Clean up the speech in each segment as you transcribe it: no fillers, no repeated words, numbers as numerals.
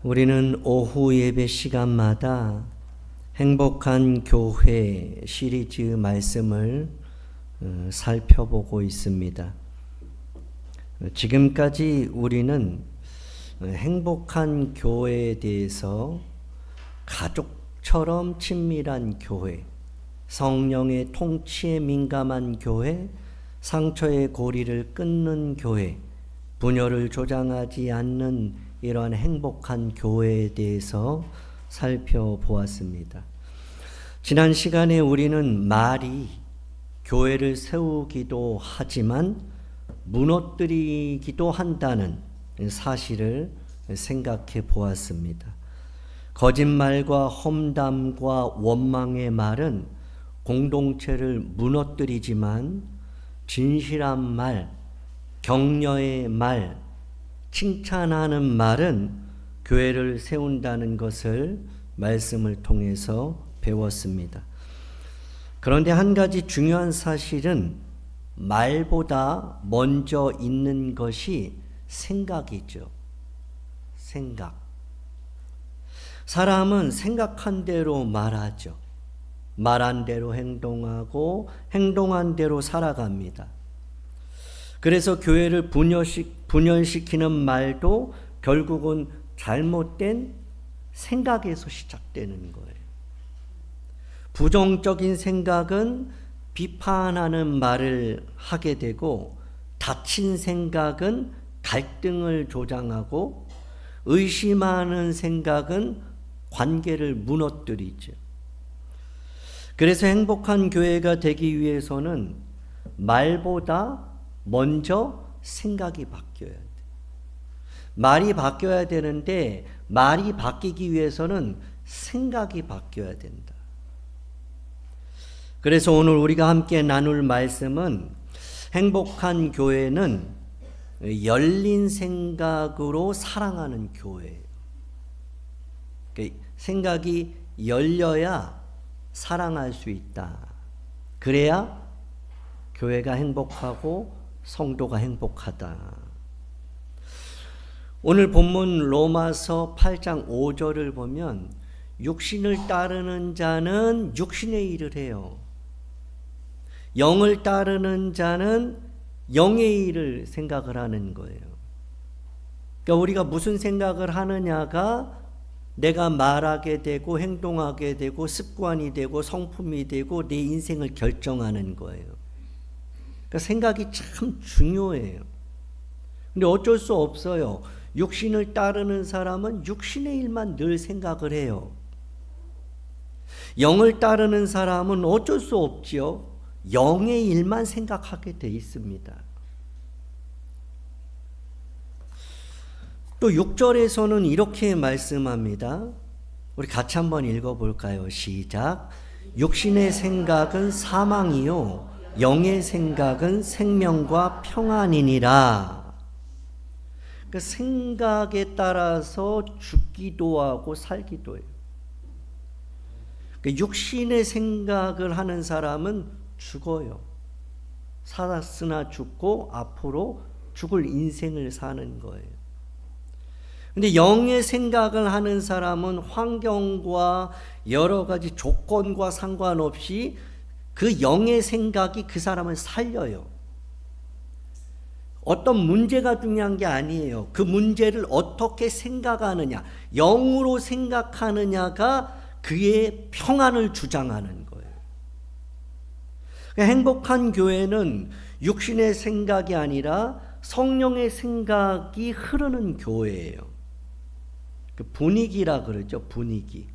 우리는 오후 예배 시간마다 행복한 교회 시리즈 말씀을 살펴보고 있습니다. 지금까지 우리는 행복한 교회에 대해서 가족처럼 친밀한 교회, 성령의 통치에 민감한 교회, 상처의 고리를 끊는 교회, 분열을 조장하지 않는 이러한 행복한 교회에 대해서 살펴보았습니다. 지난 시간에 우리는 말이 교회를 세우기도 하지만 무너뜨리기도 한다는 사실을 생각해 보았습니다. 거짓말과 험담과 원망의 말은 공동체를 무너뜨리지만 진실한 말, 격려의 말, 칭찬하는 말은 교회를 세운다는 것을 말씀을 통해서 배웠습니다. 그런데 한 가지 중요한 사실은 말보다 먼저 있는 것이 생각이죠. 생각. 사람은 생각한 대로 말하죠. 말한 대로 행동하고 행동한 대로 살아갑니다. 그래서 교회를 분열시키는 말도 결국은 잘못된 생각에서 시작되는 거예요. 부정적인 생각은 비판하는 말을 하게 되고, 닫힌 생각은 갈등을 조장하고, 의심하는 생각은 관계를 무너뜨리죠. 그래서 행복한 교회가 되기 위해서는 말보다 먼저 생각이 바뀌어야 돼. 말이 바뀌어야 되는데 말이 바뀌기 위해서는 생각이 바뀌어야 된다. 그래서 오늘 우리가 함께 나눌 말씀은 행복한 교회는 열린 생각으로 사랑하는 교회예요. 생각이 열려야 사랑할 수 있다. 그래야 교회가 행복하고 성도가 행복하다. 오늘 본문 로마서 8장 5절을 보면 육신을 따르는 자는 육신의 일을 해요. 영을 따르는 자는 영의 일을 생각을 하는 거예요. 그러니까 우리가 무슨 생각을 하느냐가 내가 말하게 되고 행동하게 되고 습관이 되고 성품이 되고 내 인생을 결정하는 거예요. 그러니까 생각이 참 중요해요. 근데 어쩔 수 없어요. 육신을 따르는 사람은 육신의 일만 늘 생각을 해요. 영을 따르는 사람은 어쩔 수 없지요. 영의 일만 생각하게 돼 있습니다. 또 6절에서는 이렇게 말씀합니다. 우리 같이 한번 읽어볼까요? 시작. 육신의 생각은 사망이요 영의 생각은 생명과 평안이니라. 그 생각에 따라서 죽기도 하고 살기도 해요. 그 육신의 생각을 하는 사람은 죽어요. 살았으나 죽고 앞으로 죽을 인생을 사는 거예요. 근데 영의 생각을 하는 사람은 환경과 여러 가지 조건과 상관없이 그 영의 생각이 그 사람을 살려요. 어떤 문제가 중요한 게 아니에요. 그 문제를 어떻게 생각하느냐, 영으로 생각하느냐가 그의 평안을 주장하는 거예요. 행복한 교회는 육신의 생각이 아니라 성령의 생각이 흐르는 교회예요. 그 분위기라 그러죠, 분위기.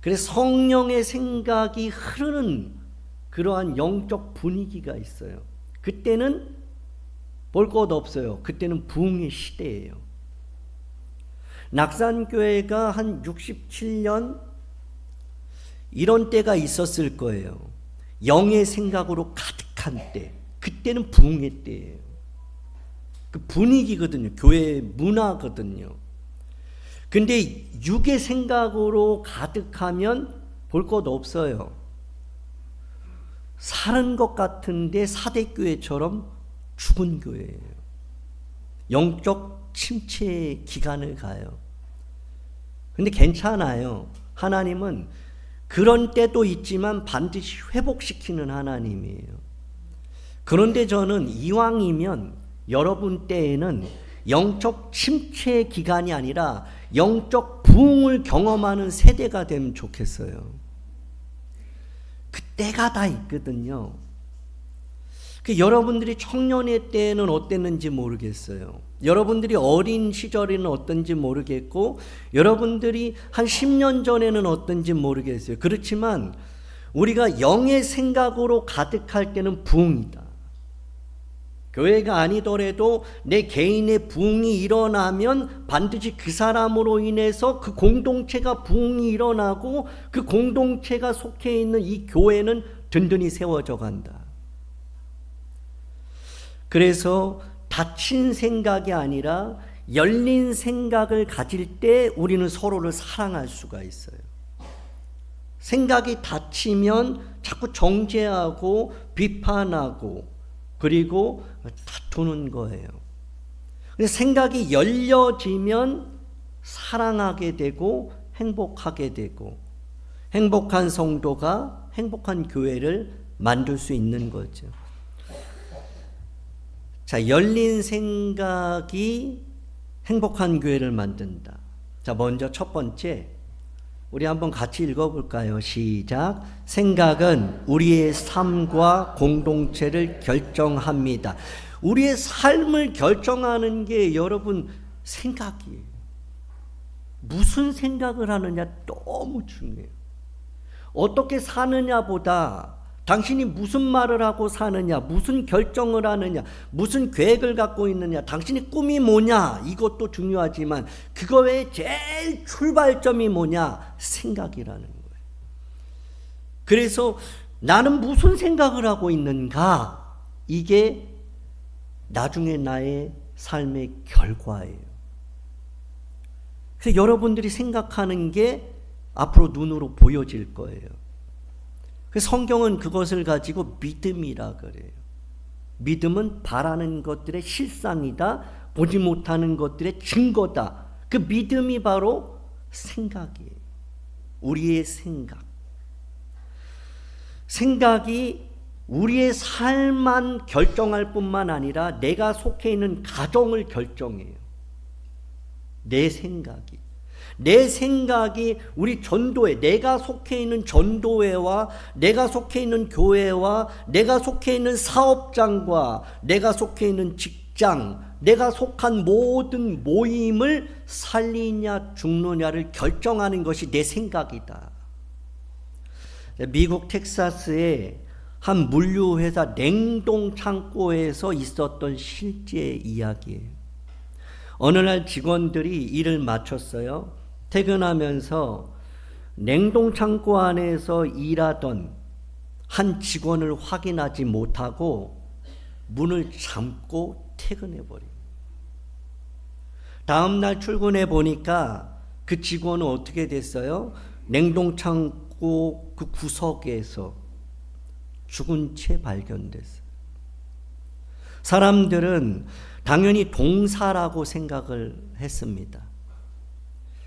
그래서 성령의 생각이 흐르는 그러한 영적 분위기가 있어요. 그때는 볼 것 없어요. 그때는 부흥의 시대예요. 낙산교회가 한 67년 이런 때가 있었을 거예요. 영의 생각으로 가득한 때. 그때는 부흥의 때예요. 그 분위기거든요. 교회의 문화거든요. 근데 육의 생각으로 가득하면 볼 것 없어요. 사는 것 같은데 사대교회처럼 죽은 교회예요. 영적 침체의 기간을 가요. 근데 괜찮아요. 하나님은 그런 때도 있지만 반드시 회복시키는 하나님이에요. 그런데 저는 이왕이면 여러분 때에는 영적 침체 기간이 아니라 영적 부흥을 경험하는 세대가 되면 좋겠어요. 그때가 다 있거든요. 여러분들이 청년의 때에는 어땠는지 모르겠어요. 여러분들이 어린 시절에는 어떤지 모르겠고 여러분들이 한 10년 전에는 어떤지 모르겠어요. 그렇지만 우리가 영의 생각으로 가득할 때는 부흥이다. 교회가 아니더라도 내 개인의 부흥이 일어나면 반드시 그 사람으로 인해서 그 공동체가 부흥이 일어나고 그 공동체가 속해 있는 이 교회는 든든히 세워져 간다. 그래서 닫힌 생각이 아니라 열린 생각을 가질 때 우리는 서로를 사랑할 수가 있어요. 생각이 닫히면 자꾸 정죄하고 비판하고 그리고 다투는 거예요. 생각이 열려지면 사랑하게 되고 행복하게 되고 행복한 성도가 행복한 교회를 만들 수 있는 거죠. 자, 열린 생각이 행복한 교회를 만든다. 자, 먼저 첫 번째, 우리 한번 같이 읽어볼까요? 시작. 생각은 우리의 삶과 공동체를 결정합니다. 우리의 삶을 결정하는 게 여러분 생각이에요. 무슨 생각을 하느냐 너무 중요해요. 어떻게 사느냐보다 당신이 무슨 말을 하고 사느냐, 무슨 결정을 하느냐, 무슨 계획을 갖고 있느냐, 당신의 꿈이 뭐냐, 이것도 중요하지만 그거 외에 제일 출발점이 뭐냐, 생각이라는 거예요. 그래서 나는 무슨 생각을 하고 있는가, 이게 나중에 나의 삶의 결과예요. 그래서 여러분들이 생각하는 게 앞으로 눈으로 보여질 거예요. 성경은 그것을 가지고 믿음이라 그래요. 믿음은 바라는 것들의 실상이다. 보지 못하는 것들의 증거다. 그 믿음이 바로 생각이에요. 우리의 생각. 생각이 우리의 삶만 결정할 뿐만 아니라 내가 속해 있는 가정을 결정해요. 내 생각이. 내 생각이 우리 전도회, 내가 속해 있는 전도회와 내가 속해 있는 교회와 내가 속해 있는 사업장과 내가 속해 있는 직장, 내가 속한 모든 모임을 살리냐 죽느냐를 결정하는 것이 내 생각이다. 미국 텍사스의 한 물류회사 냉동 창고에서 있었던 실제 이야기예요. 어느 날 직원들이 일을 마쳤어요. 퇴근하면서 냉동 창고 안에서 일하던 한 직원을 확인하지 못하고 문을 잠고 퇴근해버립니다. 다음날 출근해 보니까 그 직원은 어떻게 됐어요? 냉동 창고 그 구석에서 죽은 채 발견됐어요. 사람들은 당연히 동사라고 생각을 했습니다.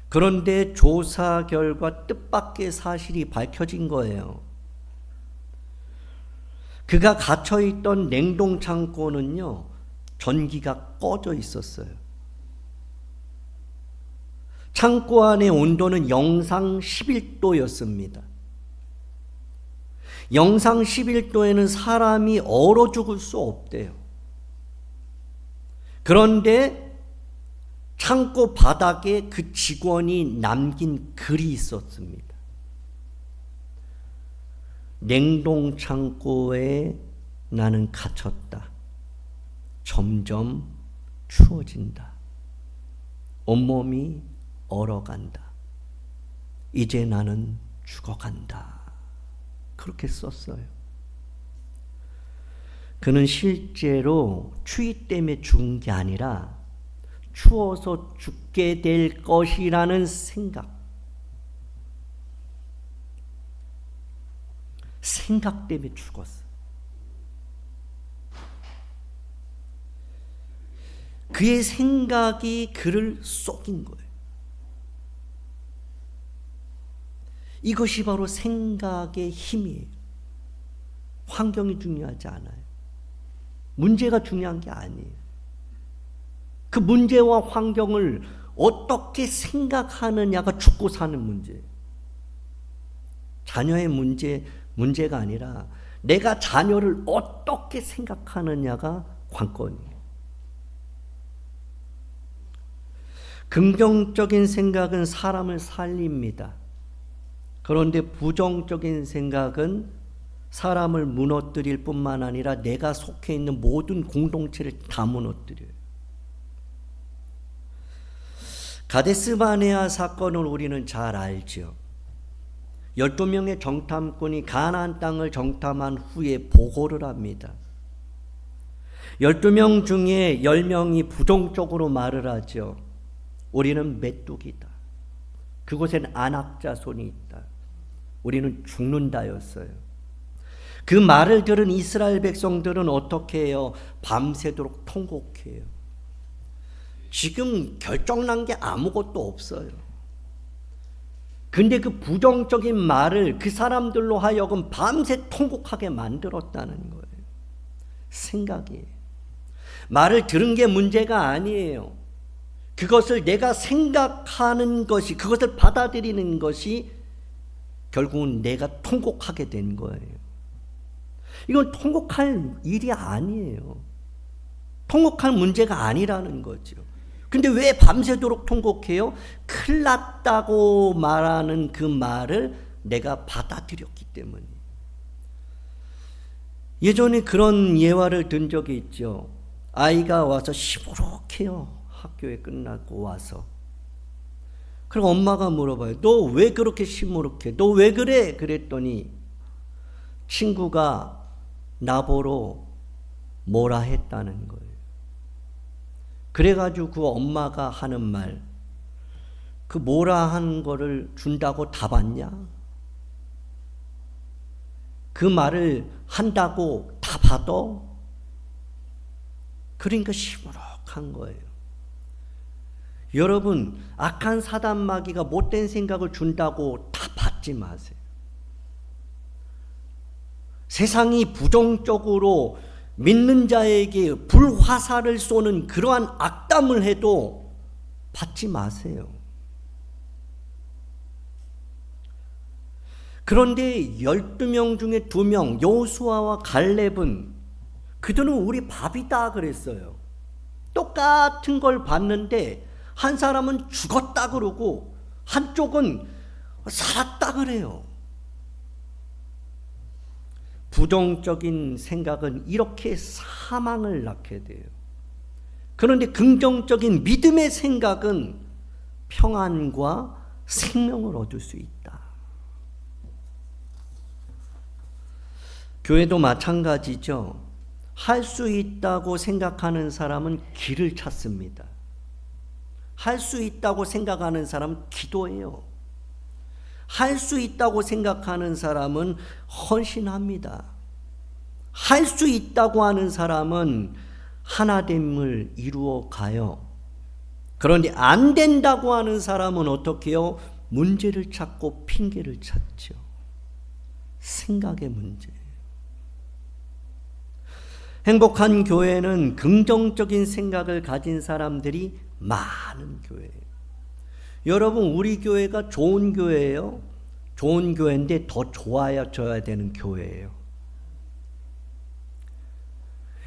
그런데 조사 결과 뜻밖의 사실이 밝혀진 거예요. 그가 갇혀있던 냉동 창고는요, 전기가 꺼져 있었어요. 창고 안의 온도는 영상 11도였습니다. 영상 11도에는 사람이 얼어 죽을 수 없대요. 그런데 창고 바닥에 그 직원이 남긴 글이 있었습니다. 냉동 창고에 나는 갇혔다. 점점 추워진다. 온몸이 얼어간다. 이제 나는 죽어간다. 그렇게 썼어요. 그는 실제로 추위 때문에 죽은 게 아니라 추워서 죽게 될 것이라는 생각 때문에 죽었어. 그의 생각이 그를 속인 거예요. 이것이 바로 생각의 힘이에요. 환경이 중요하지 않아요. 문제가 중요한 게 아니에요. 그 문제와 환경을 어떻게 생각하느냐가 죽고 사는 문제예요. 자녀의 문제가 아니라 내가 자녀를 어떻게 생각하느냐가 관건이에요. 긍정적인 생각은 사람을 살립니다. 그런데 부정적인 생각은 사람을 무너뜨릴 뿐만 아니라 내가 속해 있는 모든 공동체를 다 무너뜨려요. 가데스바네아 사건을 우리는 잘 알죠. 12명의 정탐꾼이 가나안 땅을 정탐한 후에 보고를 합니다. 12명 중에 10명이 부정적으로 말을 하죠. 우리는 메뚜기다. 그곳엔 안악자손이 있다. 우리는 죽는다였어요. 그 말을 들은 이스라엘 백성들은 어떻게 해요? 밤새도록 통곡해요. 지금 결정난 게 아무것도 없어요. 근데 그 부정적인 말을 그 사람들로 하여금 밤새 통곡하게 만들었다는 거예요. 생각이에요. 말을 들은 게 문제가 아니에요. 그것을 내가 생각하는 것이, 그것을 받아들이는 것이 결국은 내가 통곡하게 된 거예요. 이건 통곡할 일이 아니에요. 통곡할 문제가 아니라는 거죠. 근데 왜 밤새도록 통곡해요? 큰일 났다고 말하는 그 말을 내가 받아들였기 때문이에요. 예전에 그런 예화를 든 적이 있죠. 아이가 와서 시무룩해요. 학교에 끝나고 와서. 그리고 엄마가 물어봐요. 너 왜 그렇게 시무룩해? 너 왜 그래? 그랬더니 친구가 나보러 뭐라 했다는 거예요. 그래가지고 그 엄마가 하는 말, 그 뭐라 한 거를 준다고 다 받냐? 그 말을 한다고 다 받아? 그러니까 시무룩한 거예요. 여러분, 악한 사단 마귀가 못된 생각을 준다고 다 받지 마세요. 세상이 부정적으로 믿는 자에게 불화살을 쏘는 그러한 악담을 해도 받지 마세요. 그런데 12명 중에 2명, 여호수아와 갈렙은 그들은 우리 밥이다 그랬어요. 똑같은 걸 봤는데 한 사람은 죽었다 그러고 한쪽은 살았다 그래요. 부정적인 생각은 이렇게 사망을 낳게 돼요. 그런데 긍정적인 믿음의 생각은 평안과 생명을 얻을 수 있다. 교회도 마찬가지죠. 할 수 있다고 생각하는 사람은 길을 찾습니다. 할 수 있다고 생각하는 사람은 기도해요. 할 수 있다고 생각하는 사람은 헌신합니다. 할 수 있다고 하는 사람은 하나됨을 이루어 가요. 그런데 안 된다고 하는 사람은 어떻게 해요? 문제를 찾고 핑계를 찾죠. 생각의 문제. 행복한 교회는 긍정적인 생각을 가진 사람들이 많은 교회예요. 여러분, 우리 교회가 좋은 교회예요. 좋은 교회인데 더 좋아져야 되는 교회예요.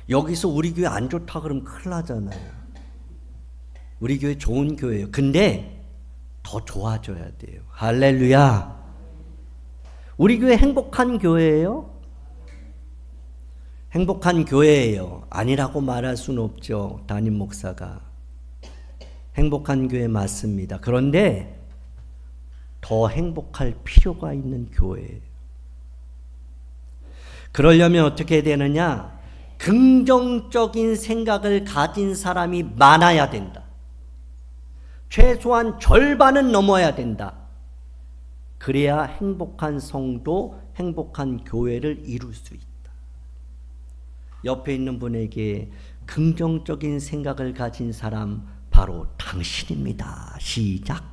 여기서 우리 교회 안 좋다 그러면 큰일 나잖아요. 우리 교회 좋은 교회예요. 근데 더 좋아져야 돼요. 할렐루야. 우리 교회 행복한 교회예요. 행복한 교회예요. 아니라고 말할 수는 없죠. 담임 목사가. 행복한 교회 맞습니다. 그런데 더 행복할 필요가 있는 교회예요. 그러려면 어떻게 되느냐? 긍정적인 생각을 가진 사람이 많아야 된다. 최소한 절반은 넘어야 된다. 그래야 행복한 성도, 행복한 교회를 이룰 수 있다. 옆에 있는 분에게 긍정적인 생각을 가진 사람 바로 당신입니다. 시작.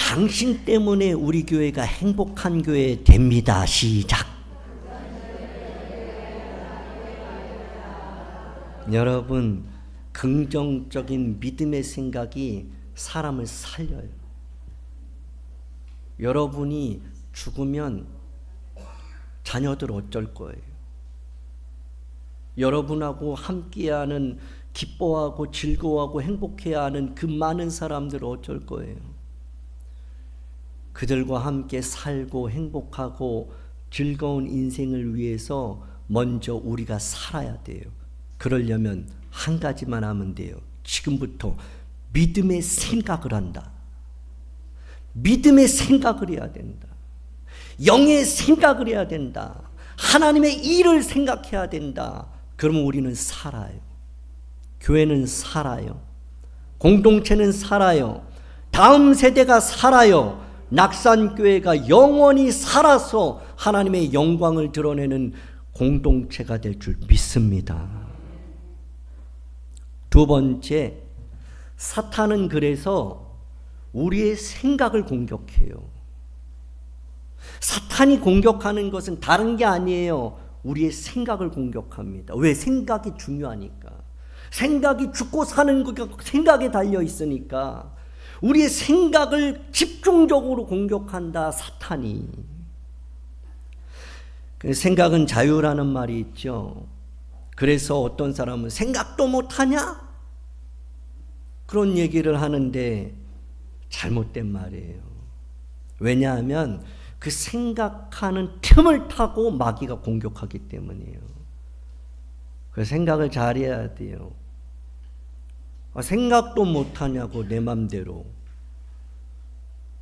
당신 때문에 우리 교회가 행복한 교회 됩니다. 시작. 여러분, 긍정적인 믿음의 생각이 사람을 살려요. 여러분이 죽으면 자녀들 어쩔 거예요? 여러분하고 함께하는, 기뻐하고 즐거워하고 행복해야 하는 그 많은 사람들 어쩔 거예요? 그들과 함께 살고 행복하고 즐거운 인생을 위해서 먼저 우리가 살아야 돼요. 그러려면 한 가지만 하면 돼요. 지금부터 믿음의 생각을 한다. 믿음의 생각을 해야 된다. 영의 생각을 해야 된다. 하나님의 일을 생각해야 된다. 그러면 우리는 살아요. 교회는 살아요. 공동체는 살아요. 다음 세대가 살아요. 낙산교회가 영원히 살아서 하나님의 영광을 드러내는 공동체가 될 줄 믿습니다. 두 번째, 사탄은 그래서 우리의 생각을 공격해요. 사탄이 공격하는 것은 다른 게 아니에요. 우리의 생각을 공격합니다. 왜? 생각이 중요하니까. 생각이 죽고 사는 것 생각에 달려 있으니까 우리의 생각을 집중적으로 공격한다, 사탄이. 생각은 자유라는 말이 있죠. 그래서 어떤 사람은 생각도 못하냐? 그런 얘기를 하는데 잘못된 말이에요. 왜냐하면 그 생각하는 틈을 타고 마귀가 공격하기 때문이에요. 그 생각을 잘해야 돼요. 생각도 못하냐고, 내 맘대로.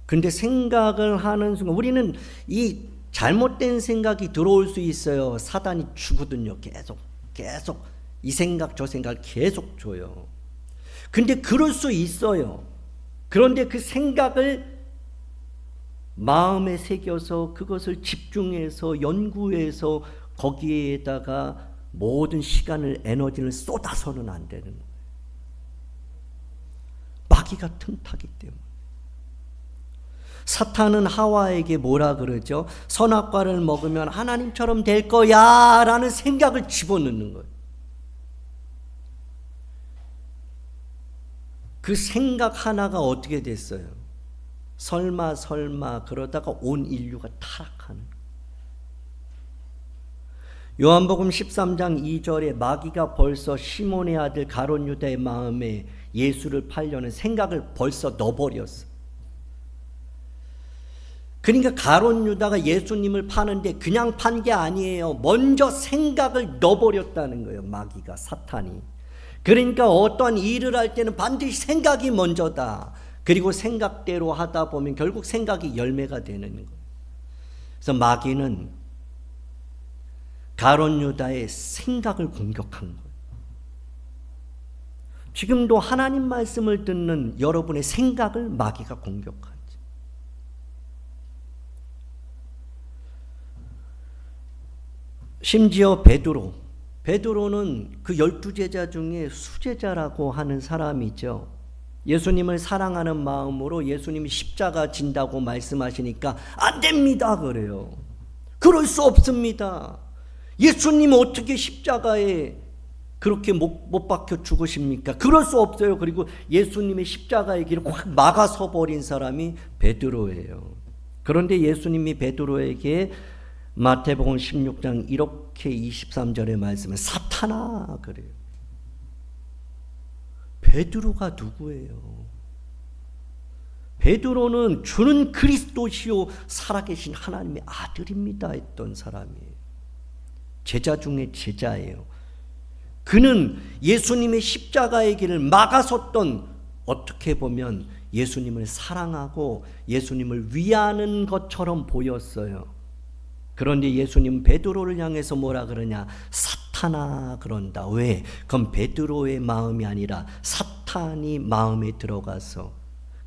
근데 생각을 하는 순간 우리는 이 잘못된 생각이 들어올 수 있어요. 사단이 주거든요. 계속 이 생각 저 생각을 계속 줘요. 근데 그럴 수 있어요. 그런데 그 생각을 마음에 새겨서 그것을 집중해서 연구해서 거기에다가 모든 시간을, 에너지를 쏟아서는 안 되는 거예요. 마귀가 틈타기 때문에. 사탄은 하와에게 뭐라 그러죠? 선악과를 먹으면 하나님처럼 될 거야 라는 생각을 집어넣는 거예요. 그 생각 하나가 어떻게 됐어요? 설마 그러다가 온 인류가 타락하는. 요한복음 13장 2절에 마귀가 벌써 시몬의 아들 가룟 유다의 마음에 예수를 팔려는 생각을 벌써 넣어버렸어. 그러니까 가룟 유다가 예수님을 파는데 그냥 판 게 아니에요. 먼저 생각을 넣어버렸다는 거예요. 마귀가, 사탄이. 그러니까 어떤 일을 할 때는 반드시 생각이 먼저다. 그리고 생각대로 하다 보면 결국 생각이 열매가 되는 거예요. 그래서 마귀는 가룟 유다의 생각을 공격한 거예요. 지금도 하나님 말씀을 듣는 여러분의 생각을 마귀가 공격하죠. 심지어 베드로는 그 12제자 중에 수제자라고 하는 사람이죠. 예수님을 사랑하는 마음으로 예수님이 십자가 진다고 말씀하시니까 안 됩니다 그래요. 그럴 수 없습니다. 예수님 어떻게 십자가에 그렇게 못 박혀 죽으십니까? 그럴 수 없어요. 그리고 예수님의 십자가의 길을 확 막아서 버린 사람이 베드로예요. 그런데 예수님이 베드로에게 마태복음 16장 이렇게 23절의 말씀은 사탄아 그래요. 베드로가 누구예요? 베드로는 주는 그리스도시요 살아계신 하나님의 아들입니다 했던 사람이에요. 제자 중에 제자예요. 그는 예수님의 십자가의 길을 막아섰던, 어떻게 보면 예수님을 사랑하고 예수님을 위하는 것처럼 보였어요. 그런데 예수님 베드로를 향해서 뭐라 그러냐? 사탄아 그런다. 왜? 그건 베드로의 마음이 아니라 사탄이 마음에 들어가서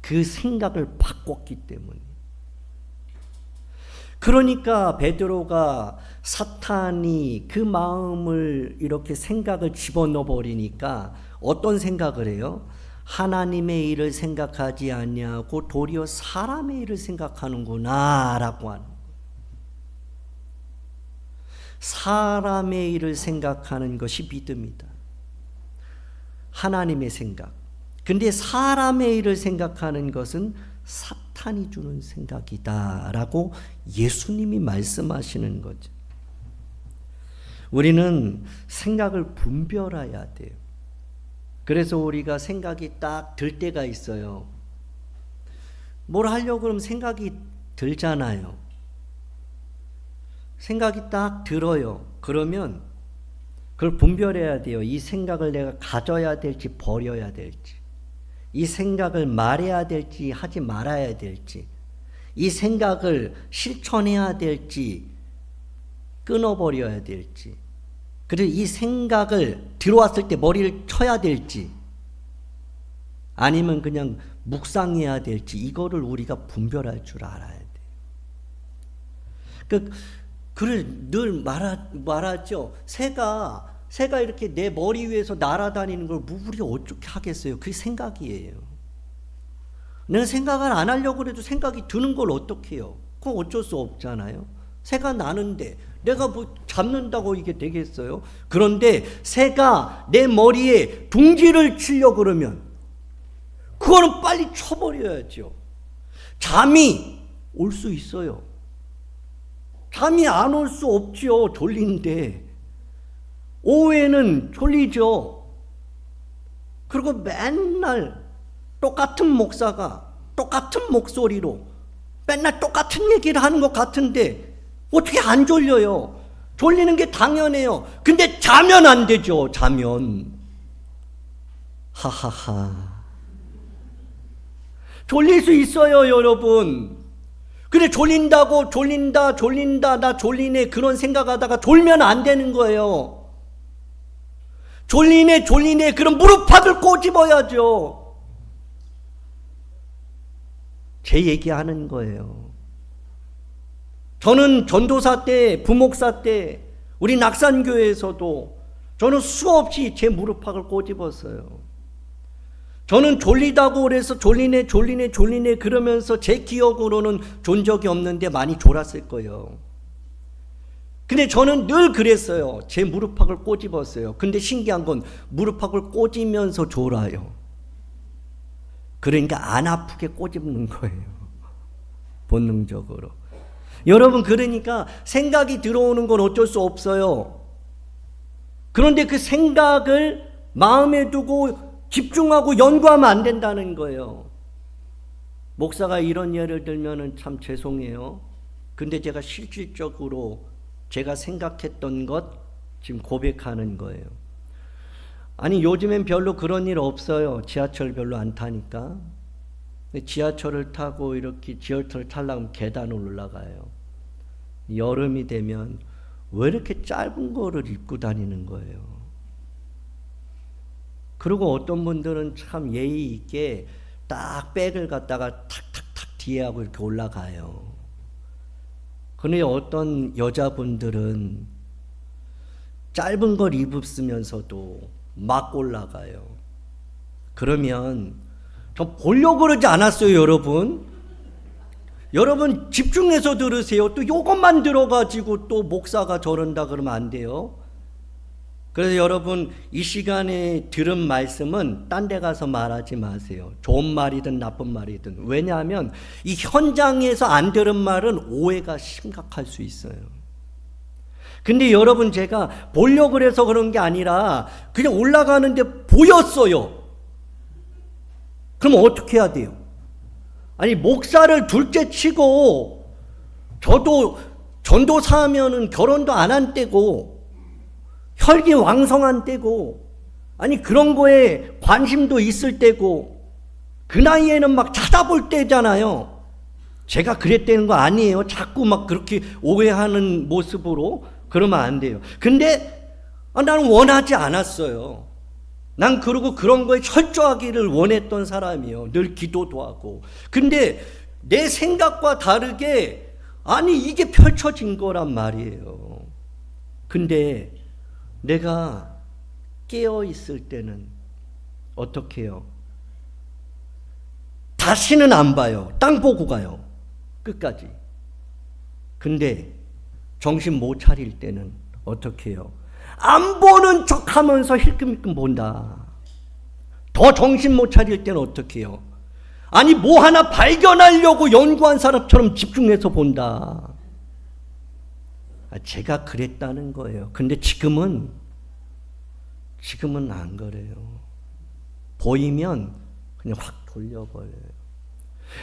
그 생각을 바꿨기 때문에. 그러니까 베드로가 사탄이 그 마음을 이렇게 생각을 집어넣어 버리니까 어떤 생각을 해요? 하나님의 일을 생각하지 아니하고 도리어 사람의 일을 생각하는구나라고 하는 거예요. 사람의 일을 생각하는 것이 믿음이다. 하나님의 생각. 근데 사람의 일을 생각하는 것은 사탄이 주는 생각이다라고 예수님이 말씀하시는 거죠. 우리는 생각을 분별해야 돼요. 그래서 우리가 생각이 딱 들 때가 있어요. 뭘 하려고 그러면 생각이 들잖아요. 생각이 딱 들어요. 그러면 그걸 분별해야 돼요. 이 생각을 내가 가져야 될지 버려야 될지, 이 생각을 말해야 될지 하지 말아야 될지, 이 생각을 실천해야 될지 끊어버려야 될지, 그리고 이 생각을 들어왔을 때 머리를 쳐야 될지 아니면 그냥 묵상해야 될지, 이거를 우리가 분별할 줄 알아야 돼요. 그를 늘 말하죠. 새가 이렇게 내 머리 위에서 날아다니는 걸 우리가 어떻게 하겠어요? 그게 생각이에요. 내가 생각을 안 하려고 해도 생각이 드는 걸 어떻게 해요? 그건 어쩔 수 없잖아요. 새가 나는데 내가 뭐 잡는다고 이게 되겠어요? 그런데 새가 내 머리에 둥지를 치려고 그러면 그거는 빨리 쳐버려야죠. 잠이 올 수 있어요. 잠이 안 올 수 없죠. 졸린데. 오후에는 졸리죠. 그리고 맨날 똑같은 목사가 똑같은 목소리로 맨날 똑같은 얘기를 하는 것 같은데 어떻게 안 졸려요? 졸리는 게 당연해요. 근데 자면 안 되죠. 자면. 하하하. 졸릴 수 있어요, 여러분. 근데 졸린다고 졸린다 나 졸리네 그런 생각하다가 졸면 안 되는 거예요. 졸리네 그럼 무릎팍을 꼬집어야죠. 제 얘기하는 거예요. 저는 전도사 때, 부목사 때, 우리 낙산교회에서도 저는 수없이 제 무릎팍을 꼬집었어요. 저는 졸리다고 그래서 졸리네 그러면서 제 기억으로는 존 적이 없는데 많이 졸았을 거예요. 근데 저는 늘 그랬어요. 제 무릎팍을 꼬집었어요. 근데 신기한 건 무릎팍을 꼬집면서 졸아요. 그러니까 안 아프게 꼬집는 거예요. 본능적으로. 여러분, 그러니까 생각이 들어오는 건 어쩔 수 없어요. 그런데 그 생각을 마음에 두고 집중하고 연구하면 안 된다는 거예요. 목사가 이런 예를 들면 참 죄송해요. 근데 제가 실질적으로 제가 생각했던 것 지금 고백하는 거예요. 아니, 요즘엔 별로 그런 일 없어요. 지하철 별로 안 타니까. 지하철을 타고 이렇게 지하철을 타려면 계단을 올라가요. 여름이 되면 왜 이렇게 짧은 거를 입고 다니는 거예요? 그리고 어떤 분들은 참 예의 있게 딱 백을 갖다가 탁탁탁 뒤에 하고 이렇게 올라가요. 근데 어떤 여자분들은 짧은 걸 입으면서도 막 올라가요. 그러면 저 보려고 그러지 않았어요, 여러분. 여러분 집중해서 들으세요. 또 이것만 들어가지고 또 목사가 저런다 그러면 안 돼요. 그래서 여러분 이 시간에 들은 말씀은 딴 데 가서 말하지 마세요. 좋은 말이든 나쁜 말이든. 왜냐하면 이 현장에서 안 들은 말은 오해가 심각할 수 있어요. 근데 여러분, 제가 보려고 그래서 그런 게 아니라 그냥 올라가는데 보였어요. 그럼 어떻게 해야 돼요? 아니, 목사를 둘째 치고 저도 전도사 하면은 결혼도 안 한 때고 혈기왕성한 때고, 아니 그런 거에 관심도 있을 때고, 그 나이에는 막 찾아볼 때잖아요. 제가 그랬다는 거 아니에요. 자꾸 막 그렇게 오해하는 모습으로 그러면 안 돼요. 근데 나는 원하지 않았어요. 난 그러고 그런 거에 철저하기를 원했던 사람이에요. 늘 기도도 하고. 근데 내 생각과 다르게 아니 이게 펼쳐진 거란 말이에요. 근데 내가 깨어 있을 때는 어떻게 해요? 다시는 안 봐요. 땅 보고 가요. 끝까지. 근데 정신 못 차릴 때는 어떻게 해요? 안 보는 척 하면서 힐끔힐끔 본다. 더 정신 못 차릴 때는 어떻게 해요? 아니, 뭐 하나 발견하려고 연구한 사람처럼 집중해서 본다. 제가 그랬다는 거예요. 근데 지금은 안 그래요. 보이면 그냥 확 돌려버려요.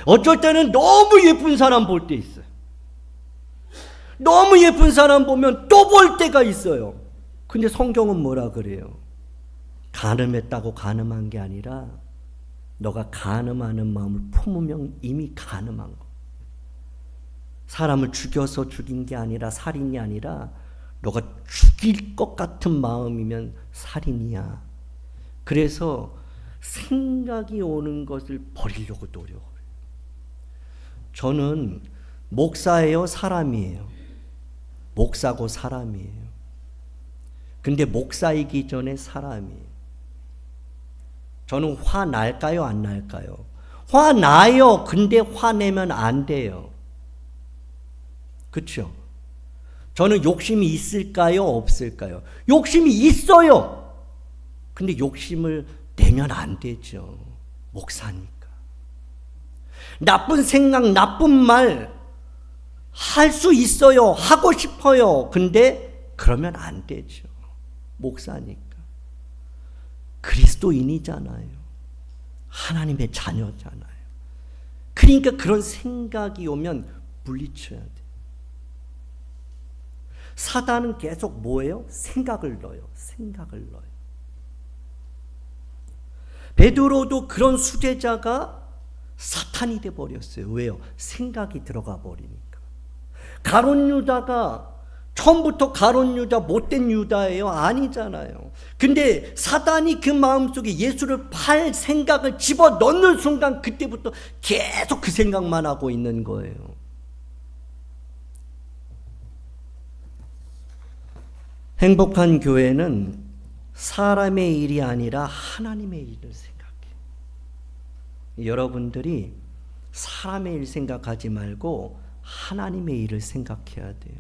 어쩔 때는 너무 예쁜 사람 볼 때 있어요. 너무 예쁜 사람 보면 또 볼 때가 있어요. 근데 성경은 뭐라 그래요? 간음했다고 간음한 게 아니라 너가 간음하는 마음을 품으면 이미 간음한 거. 사람을 죽여서 죽인 게 아니라 살인이 아니라 너가 죽일 것 같은 마음이면 살인이야. 그래서 생각이 오는 것을 버리려고 노력을 해요. 저는 목사예요, 사람이에요? 목사고 사람이에요. 근데 목사이기 전에 사람이에요. 저는 화 날까요, 안 날까요? 화 나요. 근데 화내면 안 돼요. 그렇죠? 저는 욕심이 있을까요, 없을까요? 욕심이 있어요. 근데 욕심을 내면 안 되죠. 목사니까. 나쁜 생각, 나쁜 말 할 수 있어요. 하고 싶어요. 근데 그러면 안 되죠. 목사니까. 그리스도인이잖아요. 하나님의 자녀잖아요. 그러니까 그런 생각이 오면 물리쳐야 돼. 사단은 계속 뭐예요? 생각을 넣어요. 생각을 넣어요. 베드로도 그런 수제자가 사탄이 돼버렸어요. 왜요? 생각이 들어가 버리니까. 가룟 유다가 처음부터 가룟 유다 못된 유다예요? 아니잖아요. 근데 사단이 그 마음속에 예수를 팔 생각을 집어넣는 순간 그때부터 계속 그 생각만 하고 있는 거예요. 행복한 교회는 사람의 일이 아니라 하나님의 일을 생각해요. 여러분들이 사람의 일 생각하지 말고 하나님의 일을 생각해야 돼요.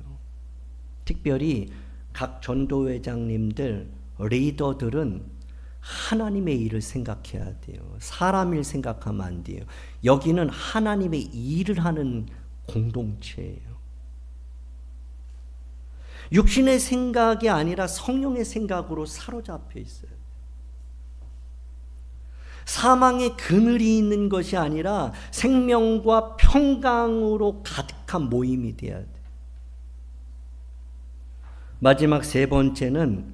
특별히 각 전도회장님들, 리더들은 하나님의 일을 생각해야 돼요. 사람 일 생각하면 안 돼요. 여기는 하나님의 일을 하는 공동체예요. 육신의 생각이 아니라 성령의 생각으로 사로잡혀 있어요. 사망의 그늘이 있는 것이 아니라 생명과 평강으로 가득한 모임이 돼야 돼. 마지막 세 번째는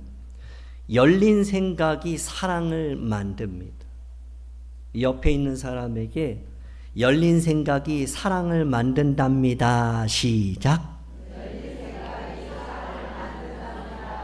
열린 생각이 사랑을 만듭니다. 옆에 있는 사람에게 열린 생각이 사랑을 만든답니다. 시작.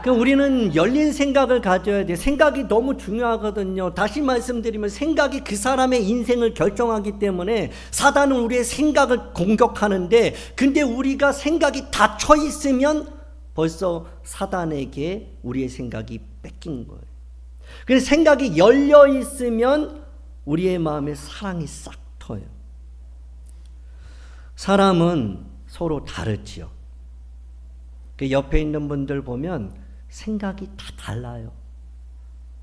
우리는 열린 생각을 가져야 돼요. 생각이 너무 중요하거든요. 다시 말씀드리면 생각이 그 사람의 인생을 결정하기 때문에 사단은 우리의 생각을 공격하는데, 근데 우리가 생각이 닫혀 있으면 벌써 사단에게 우리의 생각이 뺏긴 거예요. 그래서 생각이 열려 있으면 우리의 마음에 사랑이 싹 터요. 사람은 서로 다르지요. 그 옆에 있는 분들 보면 생각이 다 달라요.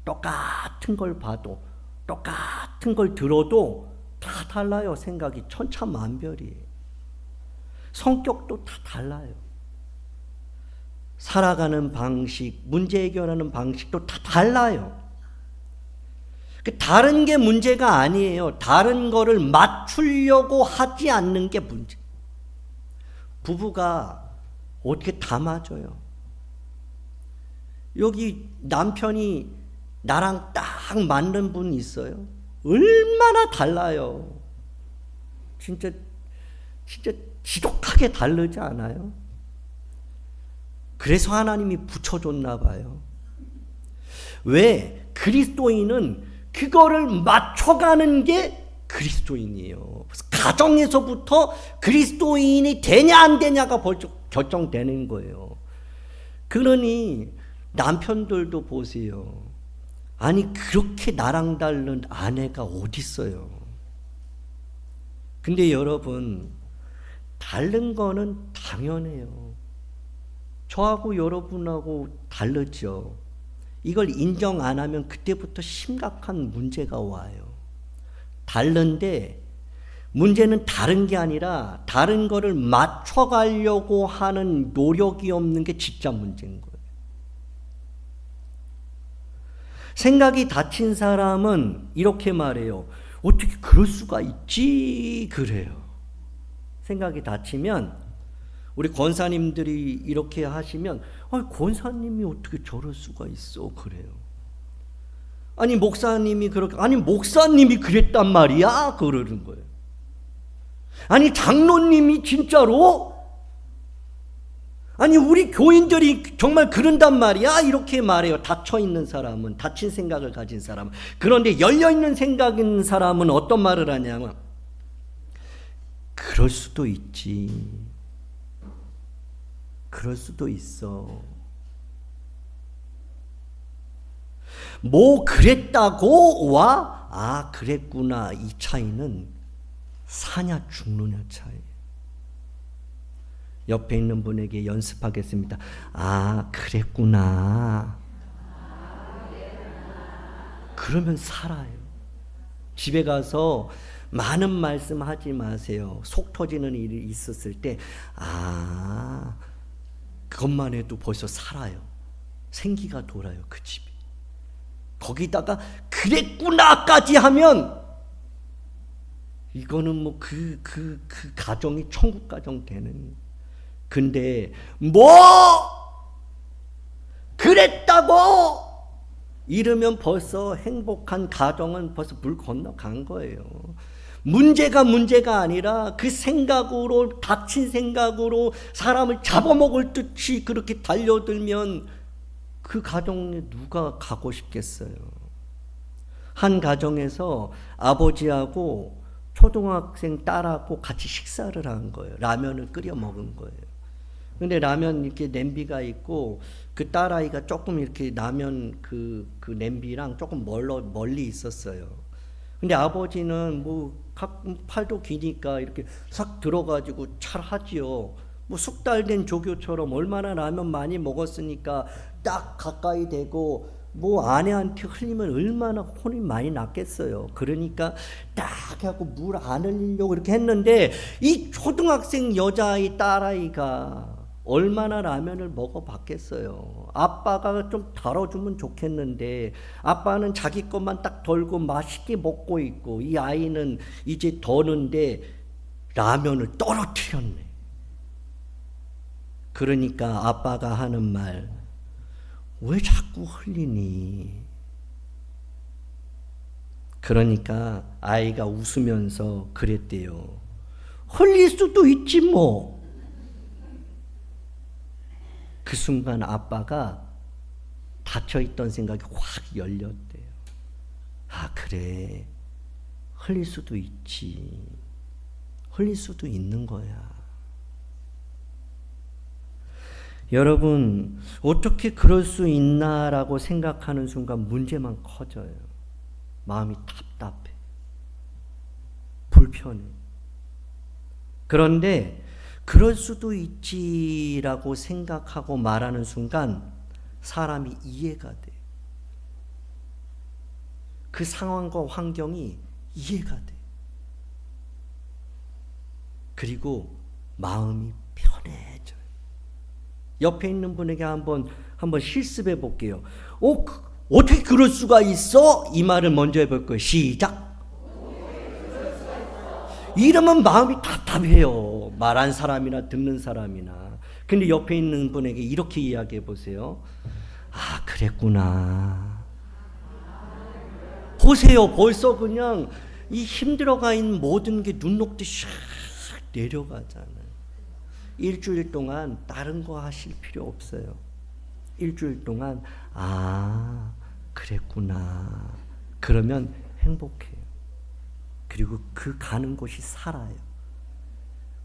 똑같은 걸 봐도, 똑같은 걸 들어도 다 달라요. 생각이 천차만별이에요. 성격도 다 달라요. 살아가는 방식, 문제 해결하는 방식도 다 달라요. 다른 게 문제가 아니에요. 다른 거를 맞추려고 하지 않는 게 문제. 부부가 어떻게 다 맞아요? 여기 남편이 나랑 딱 맞는 분 있어요? 얼마나 달라요. 진짜 지독하게 다르지 않아요? 그래서 하나님이 붙여줬나 봐요. 왜? 그리스도인은 그거를 맞춰가는 게 그리스도인이에요. 가정에서부터 그리스도인이 되냐 안 되냐가 벌써 결정되는 거예요. 그러니 남편들도 보세요. 아니 그렇게 나랑 다른 아내가 어디 있어요? 근데 여러분, 다른 거는 당연해요. 저하고 여러분하고 다르죠. 이걸 인정 안 하면 그때부터 심각한 문제가 와요. 다른데 문제는 다른 게 아니라 다른 거를 맞춰가려고 하는 노력이 없는 게 진짜 문제인 거예요. 생각이 닫힌 사람은 이렇게 말해요. 어떻게 그럴 수가 있지? 그래요. 생각이 닫히면 우리 권사님들이 이렇게 하시면 권사님이 어떻게 저럴 수가 있어? 그래요. 아니 목사님이 그렇게 아니 목사님이 그랬단 말이야? 그러는 거예요. 아니 장로님이 진짜로? 아니 우리 교인들이 정말 그런단 말이야? 이렇게 말해요. 닫혀있는 사람은, 닫힌 생각을 가진 사람은. 그런데 열려있는 생각인 사람은 어떤 말을 하냐면 그럴 수도 있지. 그럴 수도 있어. 뭐 그랬다고와 그랬구나, 이 차이는 사냐 죽느냐 차이. 옆에 있는 분에게 연습하겠습니다. 그랬구나. 그러면 살아요. 집에 가서 많은 말씀 하지 마세요. 속 터지는 일이 있었을 때 그것만 해도 벌써 살아요. 생기가 돌아요, 그 집이. 거기다가 그랬구나까지 하면 이거는 뭐 그 가정이 천국 가정 되는. 근데 뭐 그랬다고 이러면 벌써 행복한 가정은 벌써 물 건너간 거예요. 문제가 아니라 그 생각으로, 닫힌 생각으로 사람을 잡아먹을 듯이 그렇게 달려들면 그 가정에 누가 가고 싶겠어요. 한 가정에서 아버지하고 초등학생 딸하고 같이 식사를 한 거예요. 라면을 끓여 먹은 거예요. 근데 라면 이렇게 냄비가 있고 그 딸아이가 조금 이렇게 라면 그 냄비랑 조금 멀리 있었어요. 근데 아버지는 뭐 팔도 기니까 이렇게 싹 들어가지고 잘 하지요. 뭐 숙달된 조교처럼 얼마나 라면 많이 먹었으니까 딱 가까이 대고 뭐 아내한테 흘리면 얼마나 혼이 많이 났겠어요. 그러니까 딱 하고 물 안 흘리려고 이렇게 했는데 이 초등학생 여자아이 딸아이가 얼마나 라면을 먹어봤겠어요. 아빠가 좀 덜어주면 좋겠는데 아빠는 자기 것만 딱 덜고 맛있게 먹고 있고 이 아이는 이제 더는데 라면을 떨어뜨렸네. 그러니까 아빠가 하는 말, 왜 자꾸 흘리니? 그러니까 아이가 웃으면서 그랬대요. 흘릴 수도 있지 뭐. 그 순간 아빠가 닫혀있던 생각이 확 열렸대요. 그래. 흘릴 수도 있지. 흘릴 수도 있는 거야. 여러분, 어떻게 그럴 수 있나라고 생각하는 순간 문제만 커져요. 마음이 답답해. 불편해. 그런데 그럴 수도 있지라고 생각하고 말하는 순간 사람이 이해가 돼. 그 상황과 환경이 이해가 돼. 그리고 마음이 편해져요. 옆에 있는 분에게 한번 실습해 볼게요. 어떻게 그럴 수가 있어? 이 말을 먼저 해볼 거예요. 시작. 이러면 마음이 답답해요. 말한 사람이나 듣는 사람이나. 근데 옆에 있는 분에게 이렇게 이야기해 보세요. 그랬구나. 보세요. 벌써 그냥 이 힘들어가 있는 모든 게 눈 녹듯이 샥 내려가잖아요. 일주일 동안 다른 거 하실 필요 없어요. 일주일 동안 그랬구나. 그러면 행복해요. 그리고 그 가는 곳이 살아요.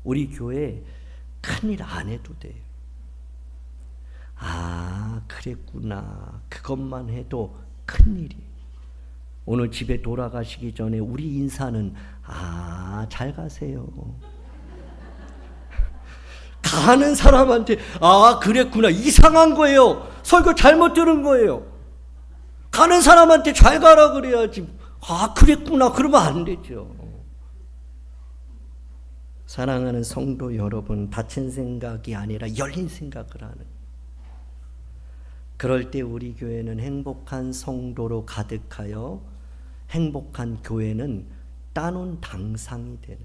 우리 교회 큰일 안 해도 돼요. 그랬구나. 그것만 해도 큰일이에요. 오늘 집에 돌아가시기 전에 우리 인사는 잘 가세요. 가는 사람한테 그랬구나, 이상한 거예요. 설교 잘못 들은 거예요. 가는 사람한테 잘 가라 그래야지. 그랬구나 그러면 안 되죠. 사랑하는 성도 여러분, 닫힌 생각이 아니라 열린 생각을 하는, 그럴 때 우리 교회는 행복한 성도로 가득하여 행복한 교회는 따놓은 당상이 되는.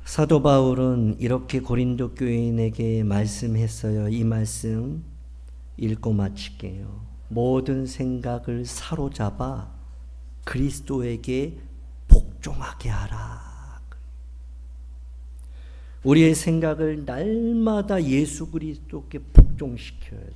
사도 바울은 이렇게 고린도 교인에게 말씀했어요. 이 말씀 읽고 마칠게요. 모든 생각을 사로잡아 그리스도에게 복종하게 하라. 우리의 생각을 날마다 예수 그리스도께 복종시켜야 돼.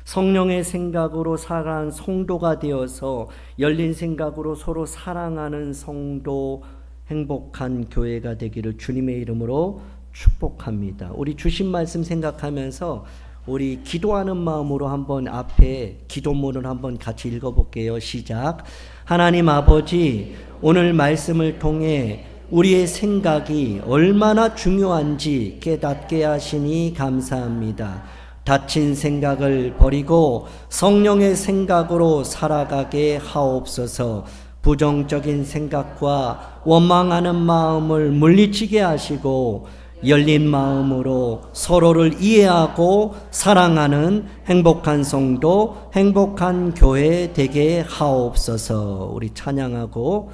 성령의 생각으로 살아간 성도가 되어서 열린 생각으로 서로 사랑하는 성도, 행복한 교회가 되기를 주님의 이름으로 축복합니다. 우리 주신 말씀 생각하면서 우리 기도하는 마음으로 한번 앞에 기도문을 한번 같이 읽어볼게요. 시작. 하나님 아버지, 오늘 말씀을 통해 우리의 생각이 얼마나 중요한지 깨닫게 하시니 감사합니다. 닫힌 생각을 버리고 성령의 생각으로 살아가게 하옵소서. 부정적인 생각과 원망하는 마음을 물리치게 하시고 열린 마음으로 서로를 이해하고 사랑하는 행복한 성도, 행복한 교회 되게 하옵소서. 우리 찬양하고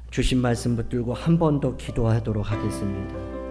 주신 말씀 붙들고 한 번 더 기도하도록 하겠습니다.